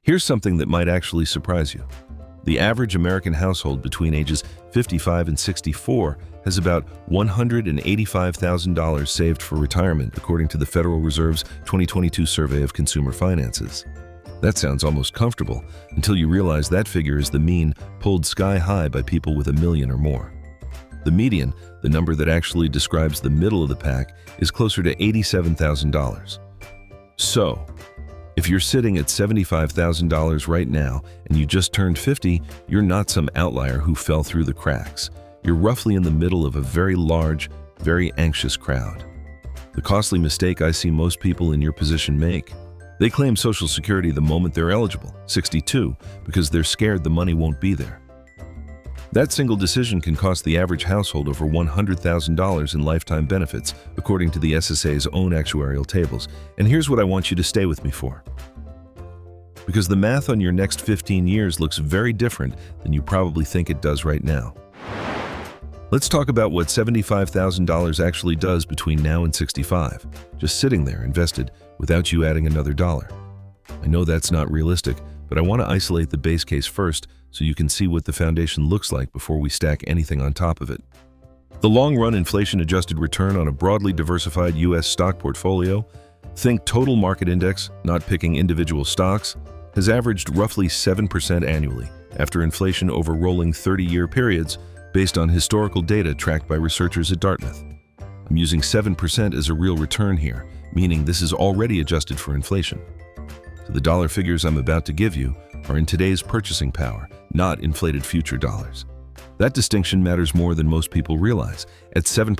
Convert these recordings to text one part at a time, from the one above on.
Here's something that might actually surprise you. The average American household between ages 55 and 64 has about $185,000 saved for retirement, according to the Federal Reserve's 2022 survey of consumer finances. That sounds almost comfortable until you realize that figure is the mean pulled sky high by people with $1 million or more. The median, the number that actually describes the middle of the pack, is closer to $87,000. So, if you're sitting at $75,000 right now and you just turned 50, you're not some outlier who fell through the cracks. You're roughly in the middle of a very large, very anxious crowd. The costly mistake I see most people in your position make: they claim Social Security the moment they're eligible, 62, because they're scared the money won't be there. That single decision can cost the average household over $100,000 in lifetime benefits, according to the SSA's own actuarial tables. And here's what I want you to stay with me for. Because the math on your next 15 years looks very different than you probably think it does right now. Let's talk about what $75,000 actually does between now and 65, just sitting there invested without you adding another dollar. I know that's not realistic, but I want to isolate the base case first so you can see what the foundation looks like before we stack anything on top of it. The long-run inflation-adjusted return on a broadly diversified U.S. stock portfolio, think total market index, not picking individual stocks, has averaged roughly 7% annually after inflation over rolling 30-year periods based on historical data tracked by researchers at Dartmouth. I'm using 7% as a real return here, meaning this is already adjusted for inflation. So the dollar figures I'm about to give you are in today's purchasing power, not inflated future dollars. That distinction matters more than most people realize. At 7%,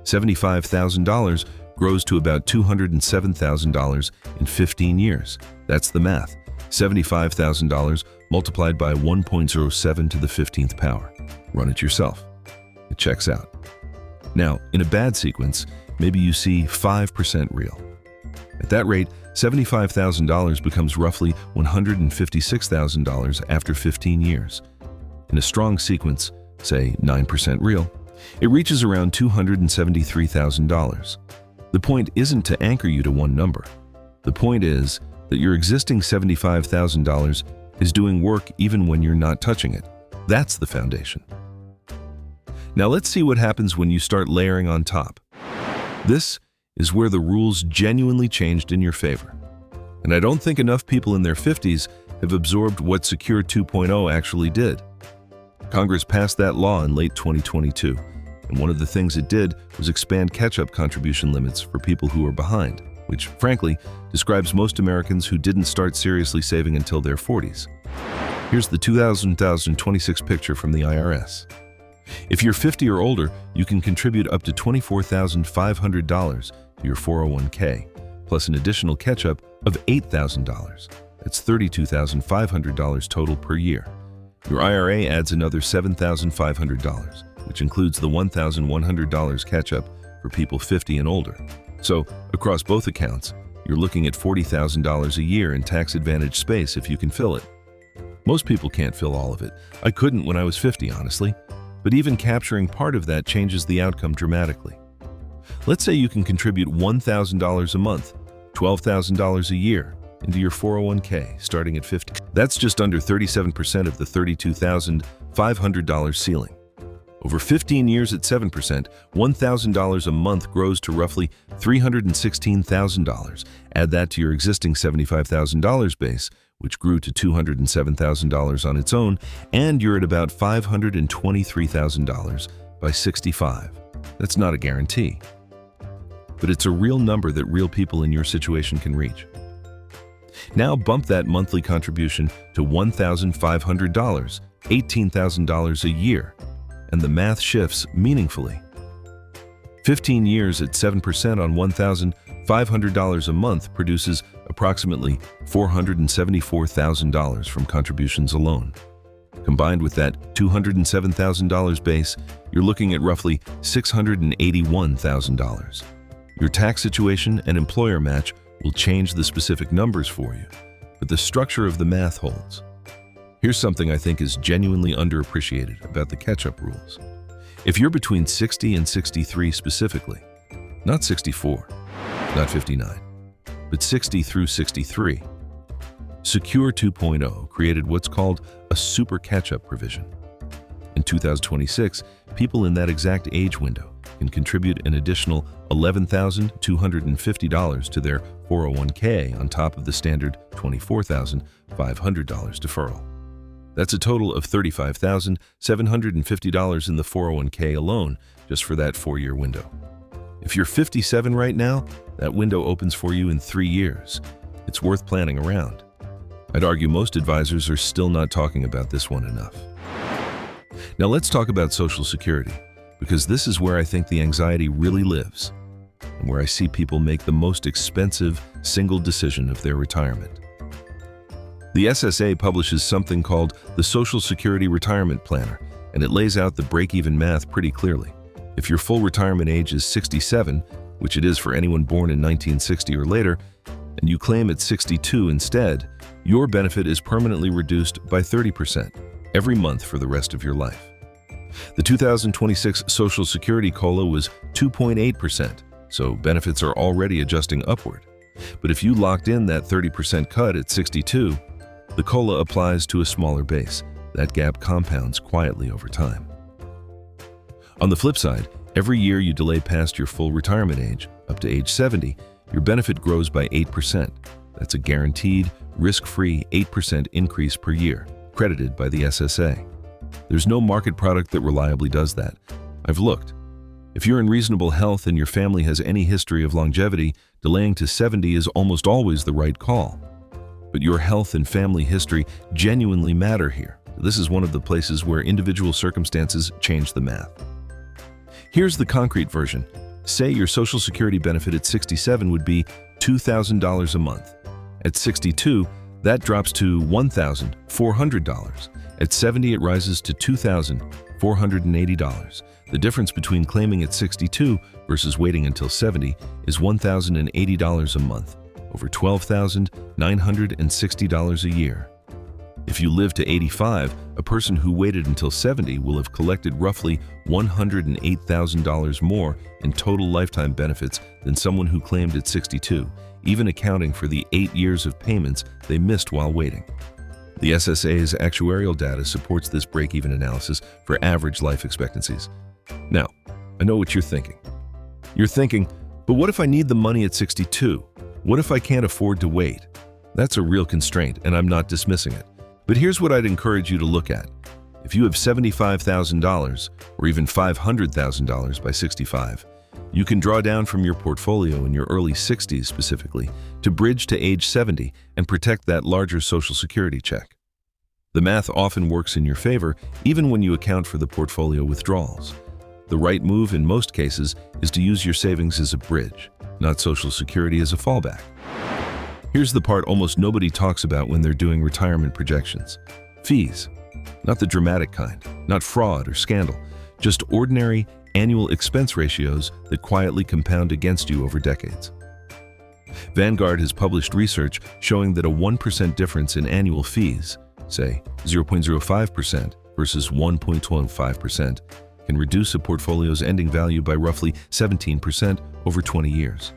$75,000 grows to about $207,000 in 15 years. That's the math. $75,000 multiplied by 1.07 to the 15th power. Run it yourself. It checks out. Now, in a bad sequence, maybe you see 5% real. At that rate, $75,000 becomes roughly $156,000 after 15 years. In a strong sequence, say 9% real, it reaches around $273,000. The point isn't to anchor you to one number. The point is that your existing $75,000 is doing work even when you're not touching it. That's the foundation. Now let's see what happens when you start layering on top. This is where the rules genuinely changed in your favor. And I don't think enough people in their 50s have absorbed what Secure 2.0 actually did. Congress passed that law in late 2022, and one of the things it did was expand catch-up contribution limits for people who are behind, which, frankly, describes most Americans who didn't start seriously saving until their 40s. Here's the 2026 picture from the IRS. If you're 50 or older, you can contribute up to $24,500 to your 401k, plus an additional catch-up of $8,000. That's $32,500 total per year. Your IRA adds another $7,500, which includes the $1,100 catch-up for people 50 and older. So, across both accounts, you're looking at $40,000 a year in tax-advantaged space if you can fill it. Most people can't fill all of it. I couldn't when I was 50, honestly. But even capturing part of that changes the outcome dramatically. Let's say you can contribute $1,000 a month, $12,000 a year, into your 401k starting at 50. That's just under 37% of the $32,500 ceiling. Over 15 years at 7%, $1,000 a month grows to roughly $316,000. Add that to your existing $75,000 base, which grew to $207,000 on its own, and you're at about $523,000 by 65. That's not a guarantee, but it's a real number that real people in your situation can reach. Now bump that monthly contribution to $1,500, $18,000 a year, and the math shifts meaningfully. 15 years at 7% on $1,500 a month produces approximately $474,000 from contributions alone. Combined with that $207,000 base, you're looking at roughly $681,000. Your tax situation and employer match will change the specific numbers for you, but the structure of the math holds. Here's something I think is genuinely underappreciated about the catch-up rules. If you're between 60 and 63 specifically, not 64, not 59, but 60 through 63, Secure 2.0 created what's called a super catch-up provision. In 2026, people in that exact age window can contribute an additional $11,250 to their 401k on top of the standard $24,500 deferral. That's a total of $35,750 in the 401k alone just for that 4-year window. If you're 57 right now, that window opens for you in 3 years. It's worth planning around. I'd argue most advisors are still not talking about this one enough. Now let's talk about Social Security, because this is where I think the anxiety really lives, and where I see people make the most expensive single decision of their retirement. The SSA publishes something called the Social Security Retirement Planner, and it lays out the break-even math pretty clearly. If your full retirement age is 67, which it is for anyone born in 1960 or later, and you claim at 62 instead, your benefit is permanently reduced by 30% every month for the rest of your life. The 2026 Social Security COLA was 2.8%, so benefits are already adjusting upward. But if you locked in that 30% cut at 62, the COLA applies to a smaller base. That gap compounds quietly over time. On the flip side, every year you delay past your full retirement age, up to age 70, your benefit grows by 8%. That's a guaranteed, risk-free 8% increase per year, credited by the SSA. There's no market product that reliably does that. I've looked. If you're in reasonable health and your family has any history of longevity, delaying to 70 is almost always the right call. But your health and family history genuinely matter here. This is one of the places where individual circumstances change the math. Here's the concrete version. Say your Social Security benefit at 67 would be $2,000 a month. At 62, that drops to $1,400. At 70, it rises to $2,480. The difference between claiming at 62 versus waiting until 70 is $1,080 a month, over $12,960 a year. If you live to 85, a person who waited until 70 will have collected roughly $108,000 more in total lifetime benefits than someone who claimed at 62, even accounting for the 8 years of payments they missed while waiting. The SSA's actuarial data supports this break-even analysis for average life expectancies. Now, I know what you're thinking. You're thinking, but what if I need the money at 62? What if I can't afford to wait? That's a real constraint, and I'm not dismissing it. But here's what I'd encourage you to look at. If you have $75,000 or even $500,000 by 65, you can draw down from your portfolio in your early 60s specifically to bridge to age 70 and protect that larger Social Security check. The math often works in your favor even when you account for the portfolio withdrawals. The right move in most cases is to use your savings as a bridge, not Social Security as a fallback. Here's the part almost nobody talks about when they're doing retirement projections. Fees. Not the dramatic kind, not fraud or scandal, just ordinary annual expense ratios that quietly compound against you over decades. Vanguard has published research showing that a 1% difference in annual fees, say 0.05% versus 1.15%, can reduce a portfolio's ending value by roughly 17% over 20 years.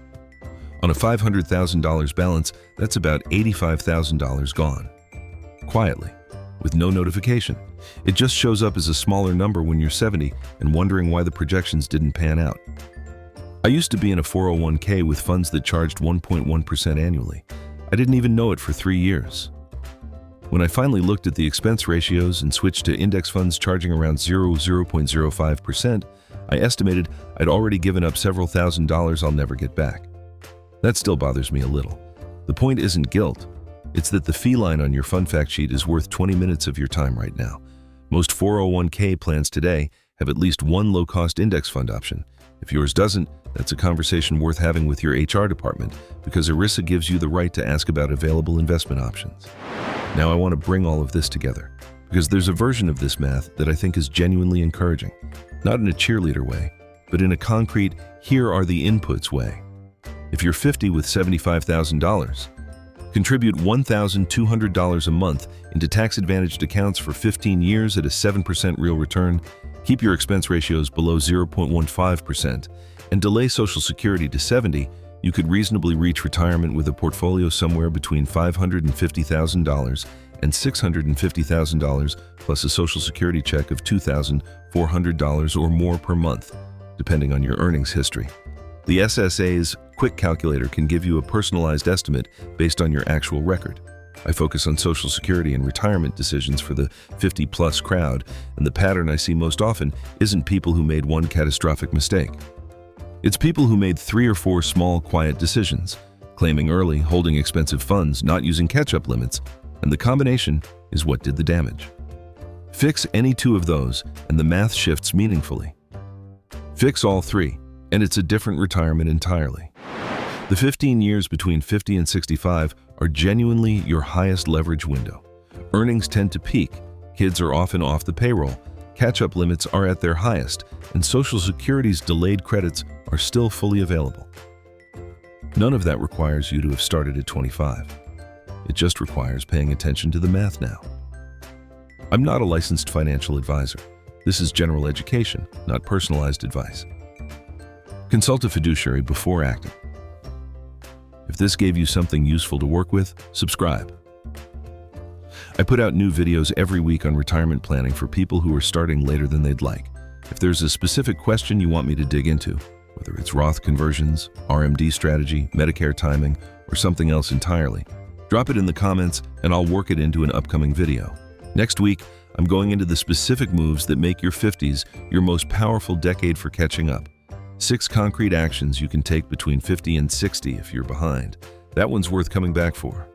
On a $500,000 balance, that's about $85,000 gone. Quietly, with no notification. It just shows up as a smaller number when you're 70 and wondering why the projections didn't pan out. I used to be in a 401k with funds that charged 1.1% annually. I didn't even know it for 3 years. When I finally looked at the expense ratios and switched to index funds charging around 0.05%, I estimated I'd already given up several $1,000s I'll never get back. That still bothers me a little. The point isn't guilt. It's that the fee line on your fun fact sheet is worth 20 minutes of your time right now. Most 401k plans today have at least one low-cost index fund option. If yours doesn't, that's a conversation worth having with your HR department because ERISA gives you the right to ask about available investment options. Now I want to bring all of this together because there's a version of this math that I think is genuinely encouraging, not in a cheerleader way, but in a concrete, here are the inputs way. If you're 50 with $75,000, contribute $1,200 a month into tax-advantaged accounts for 15 years at a 7% real return, keep your expense ratios below 0.15%, and delay Social Security to 70, You could reasonably reach retirement with a portfolio somewhere between $550,000 and $650,000 plus a Social Security check of $2,400 or more per month, depending on your earnings history. The SSA's Quick Calculator can give you a personalized estimate based on your actual record. I focus on Social Security and retirement decisions for the 50-plus crowd, and the pattern I see most often isn't people who made one catastrophic mistake. It's people who made 3 or 4 small, quiet decisions, claiming early, holding expensive funds, not using catch-up limits, and the combination is what did the damage. Fix any 2 of those, and the math shifts meaningfully. Fix all 3, and it's a different retirement entirely. The 15 years between 50 and 65 are genuinely your highest leverage window. Earnings tend to peak, kids are often off the payroll, catch-up limits are at their highest, and Social Security's delayed credits are still fully available. None of that requires you to have started at 25. It just requires paying attention to the math now. I'm not a licensed financial advisor. This is general education, not personalized advice. Consult a fiduciary before acting. If this gave you something useful to work with, subscribe. I put out new videos every week on retirement planning for people who are starting later than they'd like. If there's a specific question you want me to dig into, whether it's Roth conversions, RMD strategy, Medicare timing, or something else entirely, drop it in the comments and I'll work it into an upcoming video. Next week, I'm going into the specific moves that make your 50s your most powerful decade for catching up. 6 concrete actions you can take between 50 and 60 if you're behind. That one's worth coming back for.